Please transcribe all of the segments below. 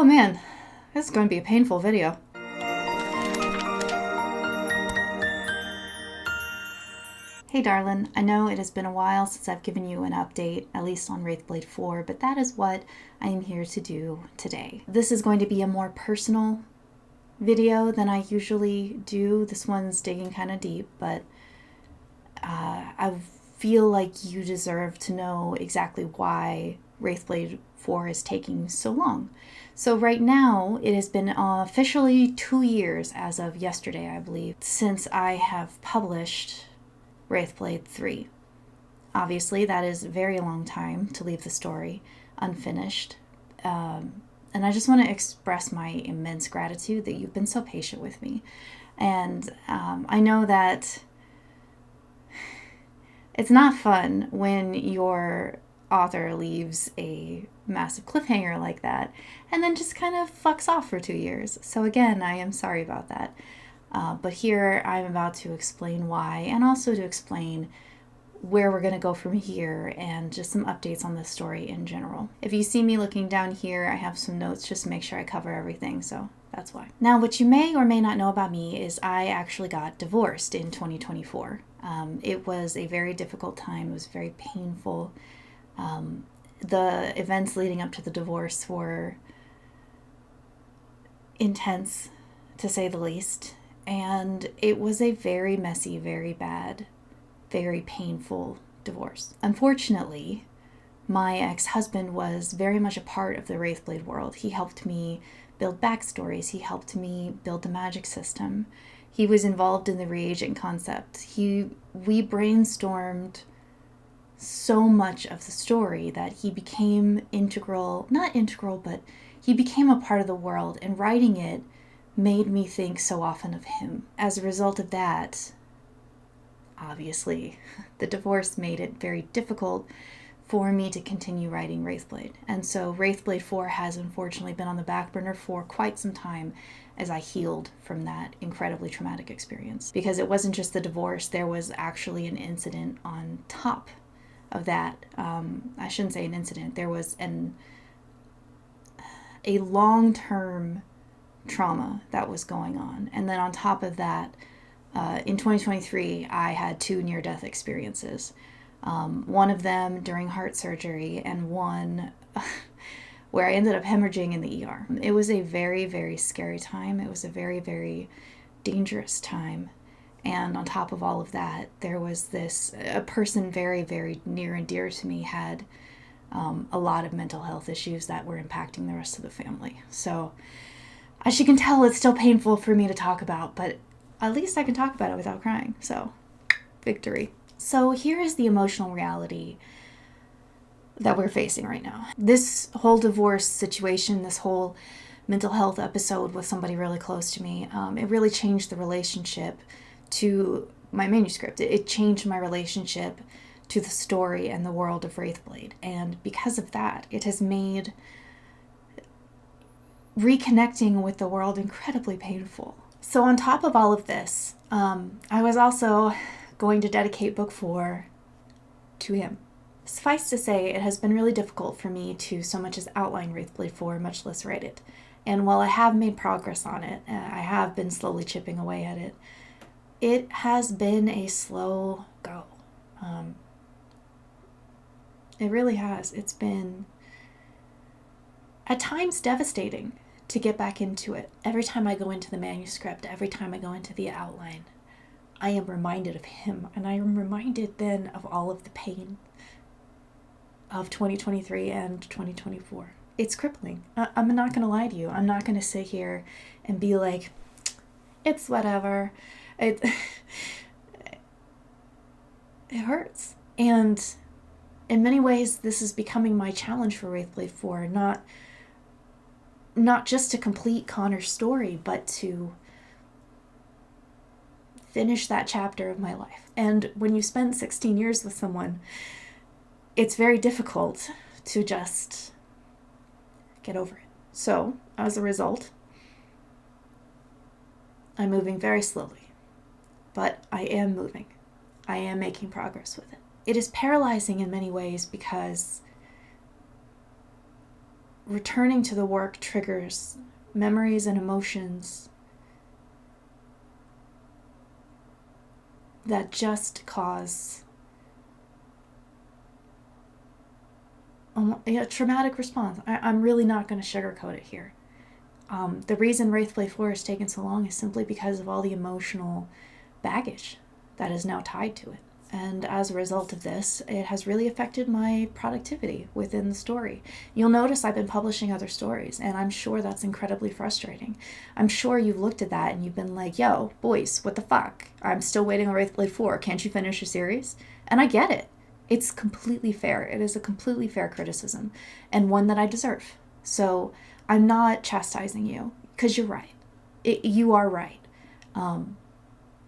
Oh man, this is going to be a painful video. Hey darling, I know it has been a while since I've given you an update, at least on Wraithblade 4, but that is what I am here to do today. This is going to be a more personal video than I usually do. This one's digging kind of deep, but I feel like you deserve to know exactly why Wraithblade 4 is taking so long. So right now, it has been officially 2 years, as of yesterday, I believe, since I have published Wraithblade 3. Obviously, that is a very long time to leave the story unfinished. And I just want to express my immense gratitude that you've been so patient with me. And I know that it's not fun when your author leaves a massive cliffhanger like that and then just kind of fucks off for 2 years. So again, I am sorry about that. But here I'm about to explain why, and also to explain where we're going to go from here and just some updates on this story in general. If you see me looking down here, I have some notes just to make sure I cover everything, so that's why. Now, what you may or may not know about me is I actually got divorced in 2024. It was a very difficult time. It was very painful. The events leading up to the divorce were intense, to say the least. And it was a very messy, very bad, very painful divorce. Unfortunately, my ex-husband was very much a part of the Wraithblade world. He helped me build backstories. He helped me build the magic system. He was involved in the reagent concept. We brainstormed so much of the story that he became not integral, but he became a part of the world, and writing it made me think so often of him. As a result of that, obviously, the divorce made it very difficult for me to continue writing Wraithblade. And so Wraithblade 4 has unfortunately been on the back burner for quite some time as I healed from that incredibly traumatic experience. Because it wasn't just the divorce, there was actually an incident on top of that. I shouldn't say an incident, there was a long-term trauma that was going on. And then on top of that, in 2023, I had 2 near-death experiences. One of them during heart surgery, and one where I ended up hemorrhaging in the ER. It was a very, very scary time. It was a very, very dangerous time. And on top of all of that, there was a person very, very near and dear to me had a lot of mental health issues that were impacting the rest of the family. So as you can tell, it's still painful for me to talk about, but at least I can talk about it without crying. So, victory. So here is the emotional reality that we're facing right now. This whole divorce situation, this whole mental health episode with somebody really close to me, it really changed the relationship to my manuscript. It changed my relationship to the story and the world of Wraithblade. And because of that, it has made reconnecting with the world incredibly painful. So on top of all of this, I was also going to dedicate book 4 to him. Suffice to say, it has been really difficult for me to so much as outline Wraithblade 4, much less write it. And while I have made progress on it, I have been slowly chipping away at it, it has been a slow go. It really has. It's been at times devastating to get back into it. Every time I go into the manuscript, every time I go into the outline, I am reminded of him, and I am reminded then of all of the pain of 2023 and 2024. It's crippling. I'm not going to lie to you. I'm not going to sit here and be like, it's whatever. It hurts. And in many ways, this is becoming my challenge for Wraithblade 4, not just to complete Connor's story, but to finish that chapter of my life. And when you spend 16 years with someone, it's very difficult to just get over it. So, as a result, I'm moving very slowly, but I am moving. I am making progress with it. It is paralyzing in many ways because returning to the work triggers memories and emotions that just cause a traumatic response. I'm really not going to sugarcoat it here. The reason Wraithblade 4 has taken so long is simply because of all the emotional baggage that is now tied to it. And as a result of this, it has really affected my productivity within the story. You'll notice I've been publishing other stories, and I'm sure that's incredibly frustrating. I'm sure you've looked at that and you've been like, yo, Boyce, what the fuck? I'm still waiting on Wraithblade 4. Can't you finish your series? And I get it. It's completely fair. It is a completely fair criticism, and one that I deserve. So I'm not chastising you, because you're right. You are right.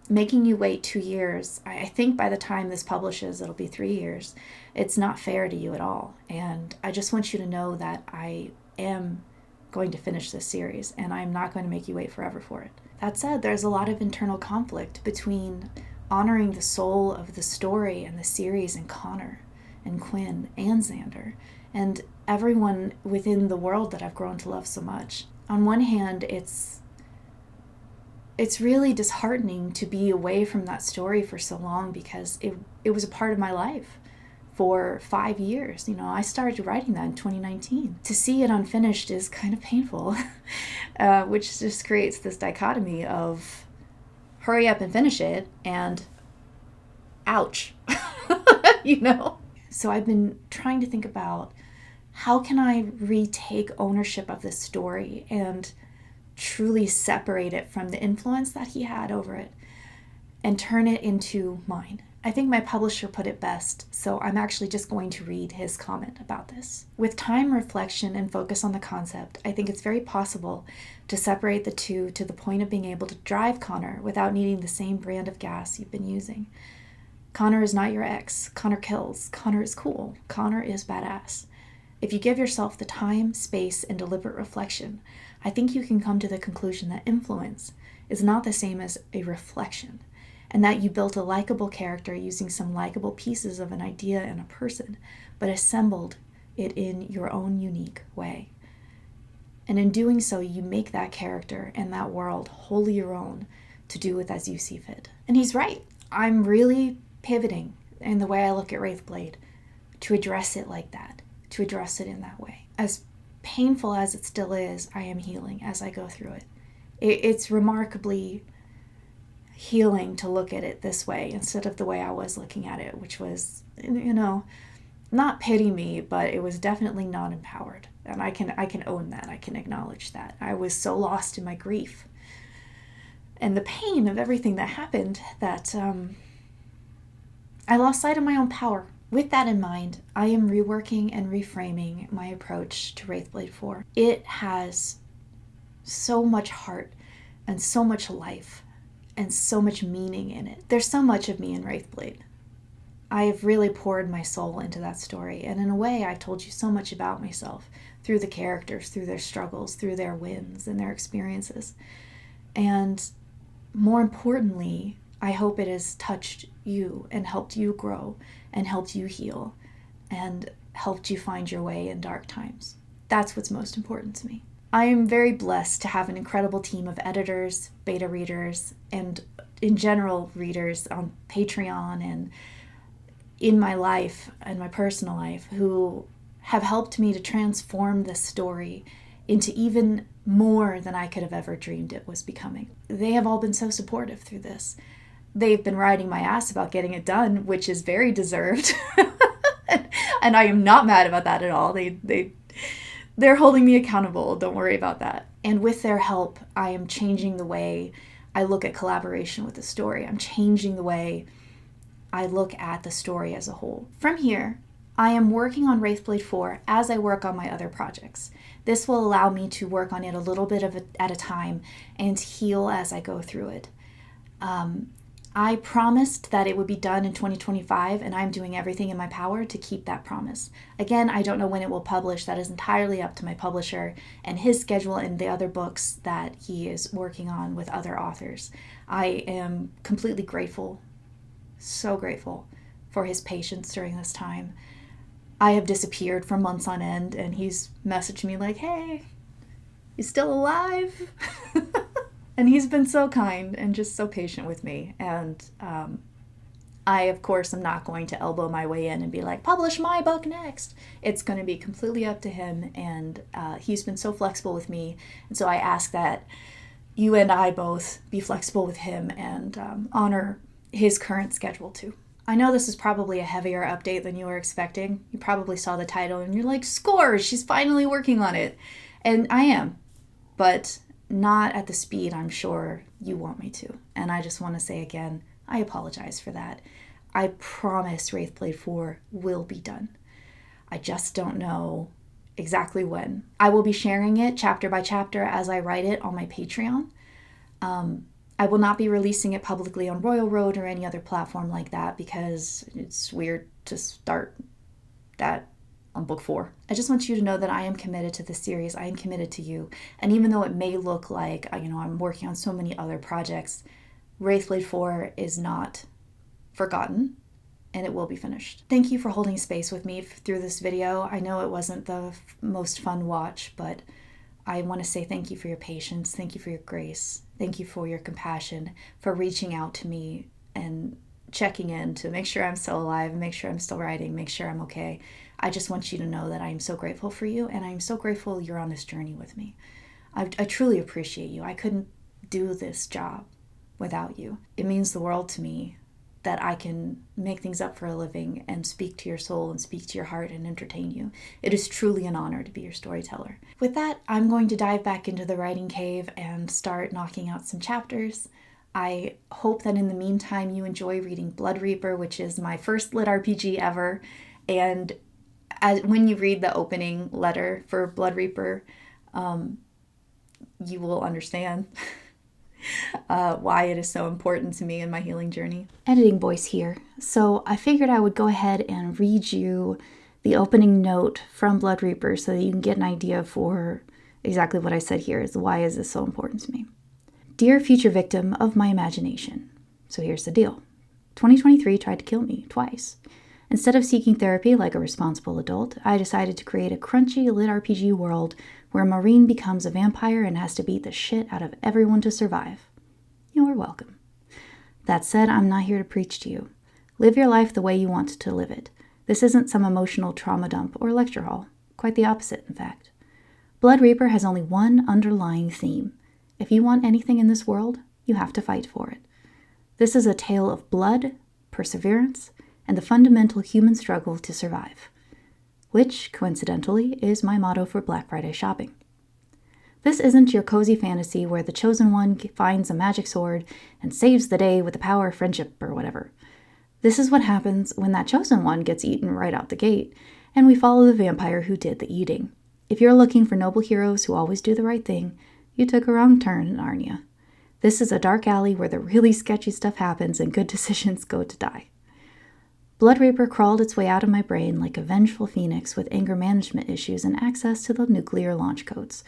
Making you wait 2 years, I think by the time this publishes, it'll be 3 years. It's not fair to you at all. And I just want you to know that I am going to finish this series, and I'm not going to make you wait forever for it. That said, there's a lot of internal conflict between honoring the soul of the story and the series and Connor and Quinn and Xander and everyone within the world that I've grown to love so much. On one hand, it's really disheartening to be away from that story for so long, because it was a part of my life for 5 years. I started writing that in 2019. To see it unfinished is kind of painful, which just creates this dichotomy of hurry up and finish it and ouch, So I've been trying to think about, how can I retake ownership of this story and truly separate it from the influence that he had over it and turn it into mine. I think my publisher put it best, so I'm actually just going to read his comment about this. With time, reflection, and focus on the concept, I think it's very possible to separate the two to the point of being able to drive Connor without needing the same brand of gas you've been using. Connor is not your ex. Connor kills. Connor is cool. Connor is badass. If you give yourself the time, space, and deliberate reflection, I think you can come to the conclusion that influence is not the same as a reflection, and that you built a likable character using some likable pieces of an idea and a person, but assembled it in your own unique way. And in doing so, you make that character and that world wholly your own to do with as you see fit. And he's right. I'm really pivoting in the way I look at Wraithblade to address it like that, to address it in that way. As painful as it still is, I am healing as I go through it. It's remarkably healing to look at it this way instead of the way I was looking at it, which was, not pity me, but it was definitely not empowered. And I can own that. I can acknowledge that. I was so lost in my grief and the pain of everything that happened that I lost sight of my own power. With that in mind, I am reworking and reframing my approach to Wraithblade 4. It has so much heart and so much life and so much meaning in it. There's so much of me in Wraithblade. I have really poured my soul into that story, and in a way I've told you so much about myself through the characters, through their struggles, through their wins and their experiences. And more importantly, I hope it has touched you and helped you grow and helped you heal and helped you find your way in dark times. That's what's most important to me. I am very blessed to have an incredible team of editors, beta readers, and in general readers on Patreon and in my life and my personal life who have helped me to transform this story into even more than I could have ever dreamed it was becoming. They have all been so supportive through this. They've been riding my ass about getting it done, which is very deserved. And I am not mad about that at all. They're holding me accountable. Don't worry about that. And with their help, I am changing the way I look at collaboration with the story. I'm changing the way I look at the story as a whole. From here, I am working on Wraithblade 4 as I work on my other projects. This will allow me to work on it a little bit at a time and heal as I go through it. I promised that it would be done in 2025, and I'm doing everything in my power to keep that promise. Again, I don't know when it will publish. That is entirely up to my publisher and his schedule and the other books that he is working on with other authors. I am completely grateful, so grateful for his patience during this time. I have disappeared for months on end, and he's messaged me like, hey, you still alive? And he's been so kind and just so patient with me. And I, of course, am not going to elbow my way in and be like, publish my book next. It's going to be completely up to him. And he's been so flexible with me. And so I ask that you and I both be flexible with him and honor his current schedule too. I know this is probably a heavier update than you were expecting. You probably saw the title and you're like, scores, she's finally working on it. And I am, but not at the speed I'm sure you want me to. And I just want to say again, I apologize for that. I promise Wraithblade 4 will be done. I just don't know exactly when. I will be sharing it chapter by chapter as I write it on my Patreon. I will not be releasing it publicly on Royal Road or any other platform like that because it's weird to start that on book 4. I just want you to know that I am committed to this series. I am committed to you. And even though it may look like, I'm working on so many other projects, Wraithblade 4 is not forgotten and it will be finished. Thank you for holding space with me through this video. I know it wasn't the most fun watch, but I want to say thank you for your patience. Thank you for your grace. Thank you for your compassion, for reaching out to me and checking in to make sure I'm still alive, make sure I'm still writing, make sure I'm okay. I just want you to know that I am so grateful for you, and I'm so grateful you're on this journey with me. I truly appreciate you. I couldn't do this job without you. It means the world to me that I can make things up for a living and speak to your soul and speak to your heart and entertain you. It is truly an honor to be your storyteller. With that, I'm going to dive back into the writing cave and start knocking out some chapters. I hope that in the meantime you enjoy reading Blood Reaper, which is my first lit RPG ever. And when you read the opening letter for Blood Reaper, you will understand why it is so important to me in my healing journey. Editing Boyce here. So I figured I would go ahead and read you the opening note from Blood Reaper so that you can get an idea for exactly what I said here is why is this so important to me. Dear future victim of my imagination. So here's the deal. 2023 tried to kill me twice. Instead of seeking therapy like a responsible adult, I decided to create a crunchy lit RPG world where Maureen becomes a vampire and has to beat the shit out of everyone to survive. You are welcome. That said, I'm not here to preach to you. Live your life the way you want to live it. This isn't some emotional trauma dump or lecture hall. Quite the opposite, in fact. Blood Reaper has only one underlying theme. If you want anything in this world, you have to fight for it. This is a tale of blood, perseverance, and the fundamental human struggle to survive, which, coincidentally, is my motto for Black Friday shopping. This isn't your cozy fantasy where the chosen one finds a magic sword and saves the day with the power of friendship or whatever. This is what happens when that chosen one gets eaten right out the gate, and we follow the vampire who did the eating. If you're looking for noble heroes who always do the right thing, you took a wrong turn in Narnia. This is a dark alley where the really sketchy stuff happens and good decisions go to die. Blood Reaper crawled its way out of my brain like a vengeful phoenix with anger management issues and access to the nuclear launch codes.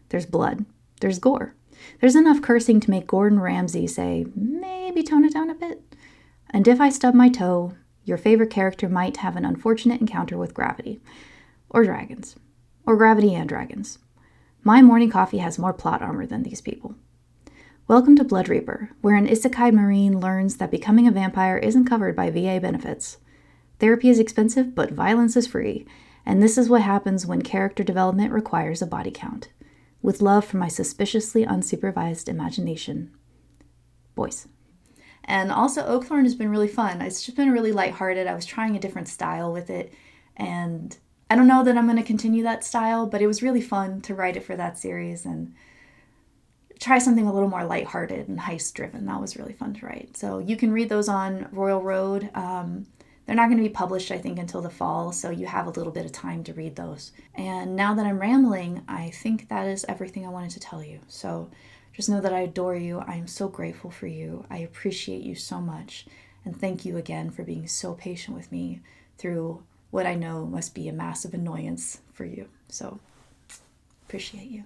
There's blood. There's gore. There's enough cursing to make Gordon Ramsay say, maybe tone it down a bit. And if I stub my toe, your favorite character might have an unfortunate encounter with gravity. Or dragons. Or gravity and dragons. My morning coffee has more plot armor than these people. Welcome to Blood Reaper, where an isekai marine learns that becoming a vampire isn't covered by VA benefits. Therapy is expensive, but violence is free, and this is what happens when character development requires a body count. With love from my suspiciously unsupervised imagination. Boyce. And also, Oakthorn has been really fun. It's just been really lighthearted. I was trying a different style with it, and I don't know that I'm going to continue that style, but it was really fun to write it for that series and try something a little more lighthearted and heist-driven. That was really fun to write. So you can read those on Royal Road. They're not going to be published, I think, until the fall, so you have a little bit of time to read those. And now that I'm rambling, I think that is everything I wanted to tell you. So just know that I adore you. I am so grateful for you. I appreciate you so much. And thank you again for being so patient with me through what I know must be a massive annoyance for you. So appreciate you.